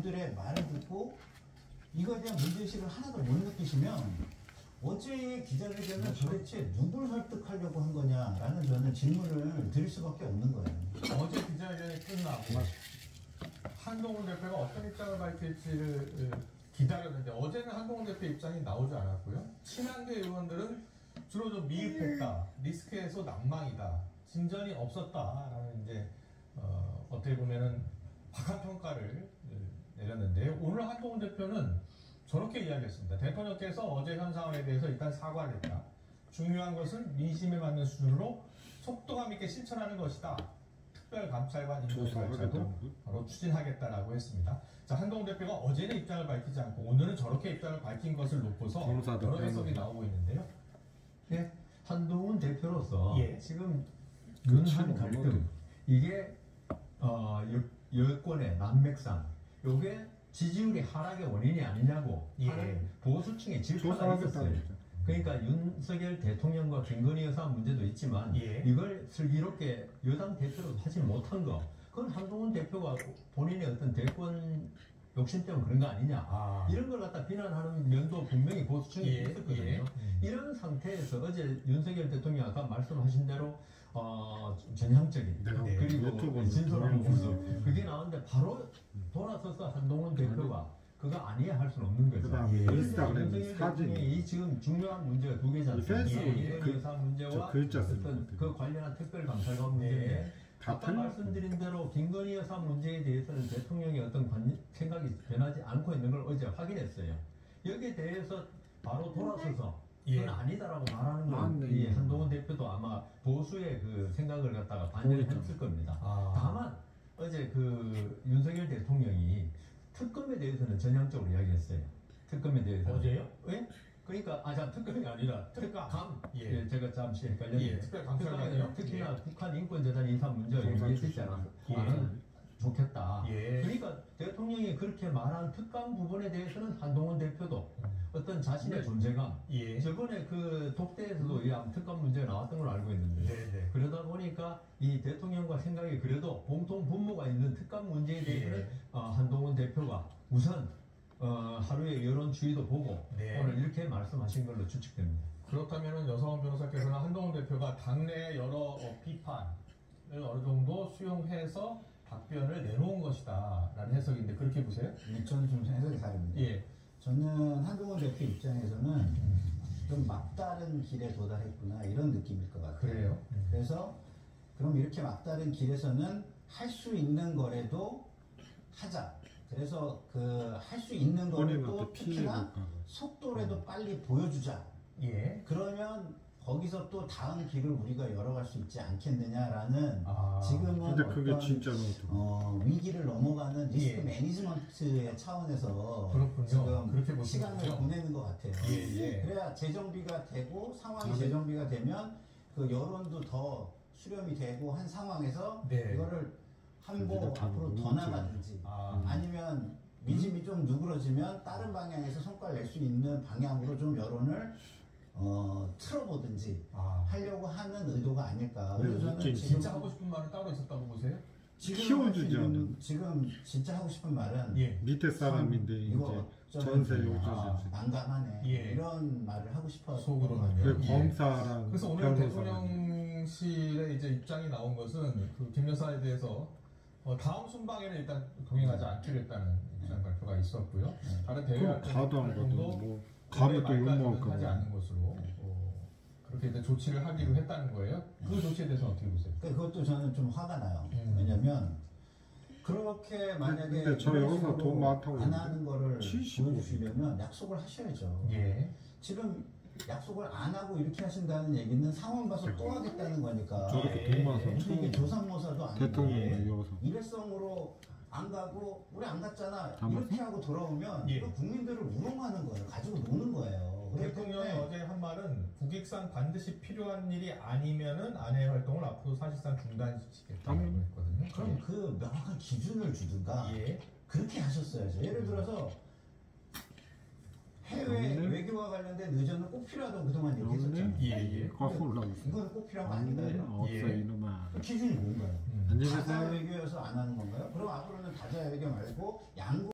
분들의 말을 듣고 이거에 대한 문제의식을 하나도 못 느끼시면 어제 기자회견은 도대체 누굴 설득하려고 한 거냐라는 저는 질문을 드릴 수밖에 없는 거예요. 어제 기자회견이 끝나고 한동훈 대표가 어떤 입장을 밝힐지를 기다렸는데 어제는 한동훈 대표 입장이 나오지 않았고요. 친한계 의원들은 주로 좀 미흡했다, 리스크 해소 난망이다, 진전이 없었다라는 이제 어떻게 보면은 박한 평가를 내렸는데요. 오늘 한동훈 대표는 저렇게 이야기했습니다. 대통령께서 어제 현 상황에 대해서 일단 사과를 했다. 중요한 것은 민심에 맞는 수준으로 속도감 있게 실천하는 것이다. 특별감찰관 인도조사도 바로 추진하겠다라고 했습니다. 자, 한동훈 대표가 어제는 입장을 밝히지 않고 오늘은 저렇게 입장을 밝힌 것을 놓고서 여러 해석이 나오고 있는데요. 네, 한동훈 대표로서 예. 지금 윤한 갈등 이게 여권의 난맥상 요게 지지율이 하락의 원인이 아니냐고 하는 보수층의 질타가 있었어요. 그러니까 윤석열 대통령과 김건희 여사 문제도 있지만 이걸 슬기롭게 여당 대표로 하지 못한 거 그건 한동훈 대표가 본인의 어떤 대권 욕심 때문에 그런 거 아니냐 이런 걸 갖다 비난하는 면도 분명히 보수층이 있었거든요. 이런 상태에서 어제 윤석열 대통령이 아까 말씀하신 대로 전향적인 그리고 진솔한 모습 그게 나오는데 바로 돌아서서 한동훈 대표가 그거 아니야 할 수는 없는 거죠. 윤석열 대통령이 지금 중요한 문제가 두 개잖아요. 김건희 여사 문제와 어떤 그 관련한 특별감찰관 문제인데 아까 말씀드린 대로 김건희 여사 문제에 대해서는 대통령의 어떤 생각이 변하지 않고 있는 걸 어제 확인했어요. 여기에 대해서 바로 돌아서서 그건 아니다라고 말하는 건 한동훈 대표도 아마 보수의 그 생각을 갖다가 반영을 했을 겁니다. 다만 어제 그 윤석열 대통령이 특검에 대해서는 전향적으로 이야기했어요. 특검에 대해서 어제요? 왜? 그러니까 특검이 아니라 특감. 제가 잠시 헷갈렸는데 특별감찰관이요? 특히나 북한 인권재단 인사 문제가 얘기했지 않았나? 좋겠다. 그러니까 대통령이 그렇게 말한 특감 부분에 대해서는 한동훈 대표도 어떤 자신의 존재감 저번에 그 독대에서도 이 특감 문제가 나왔던 걸로 알고 있는데 그러다 보니까 이 대통령과 생각이 그래도 공통 분모가 있는 특감 문제에 대해서는 한동훈 대표가 우선 하루의 여론추이도 보고 오늘 이렇게 말씀하신 걸로 추측됩니다. 그렇다면 여성원 변호사께서는 한동훈 대표가 당내 여러 비판을 어느 정도 수용해서 답변을 내놓은 것이다 라는 해석인데 그렇게 보세요? 저는 좀 해석이 다릅니다. 저는 한동훈 대표 입장에서는 좀 막다른 길에 도달했구나 이런 느낌일 것 같아요. 그래요? 그래서 그럼 이렇게 막다른 길에서는 할 수 있는 거라도 하자. 그래서 그 할 수 있는 거를 또 특히나 속도라도 빨리 보여주자. 그러면 거기서 또 다음 길을 우리가 열어갈 수 있지 않겠느냐라는 지금은 근데 그게 진짜로 위기를 넘어가는 리스크 매니지먼트의 차원에서 그렇군요. 지금 그렇게 시간을 보내는 것 같아요. 그래야 재정비가 되고 상황이 재정비가 되면 그 여론도 더 수렴이 되고 한 상황에서 이거를 한보 앞으로 더 나가든지 아니면 민심이 좀 누그러지면 다른 방향에서 성과를 낼 수 있는 방향으로 좀 여론을 틀어보든지 하려고 하는 의도가 아닐까. 그래서 저는 진짜 하고 싶은 말은 따로 있었다고 보세요? 지금 진짜 하고 싶은 말은 밑에 사람인데 이거 전세 요청 난감하네 이런 말을 하고 싶어서 속으로는요. 검사랑 그래서 오늘 대통령실의 이제 입장이 나온 것은 그 김 여사에 대해서 다음 순방에는 일단 동행하지 않기로 했다는 입장 발표가 있었고요. 다른 대외 활동도 가면 또 욕먹을 하지 않는 것으로 그렇게 이제 조치를 하기로 했다는 거예요. 그 조치에 대해서 어떻게 보세요? 그것도 저는 좀 화가 나요. 왜냐면 그렇게 만약에 근데 저 여기서 돈 많다고 안 하는 거를 보여주시려면 약속을 하셔야죠. 지금 약속을 안 하고 이렇게 하신다는 얘기는 상황 봐서 또 하겠다는 거니까. 저렇게 돈 많아서 이게 조삼모사도 아니고 대통령이 일회성으로 안 가고 우리 안 갔잖아 이렇게 하고 돌아오면 이거 국민들을 우롱하는 거예요. 가지고 노는 거예요. 대통령이 어제 한 말은 국익상 반드시 필요한 일이 아니면은 안해 활동을 앞으로 사실상 중단시키겠다고 했거든요. 그럼 그 명확한 기준을 주든가 그렇게 하셨어야죠. 예를 들어서 해외 외교와 관련된 의전은 꼭 필요하다고 그동안 얘기했었잖아요. 이건 꼭 필요한 거 아닌가요? 없어 이놈아. 기준이 뭔가요? 다자 외교여서 안 하는 건가요? 그럼 앞으로는 다자 외교 말고 양국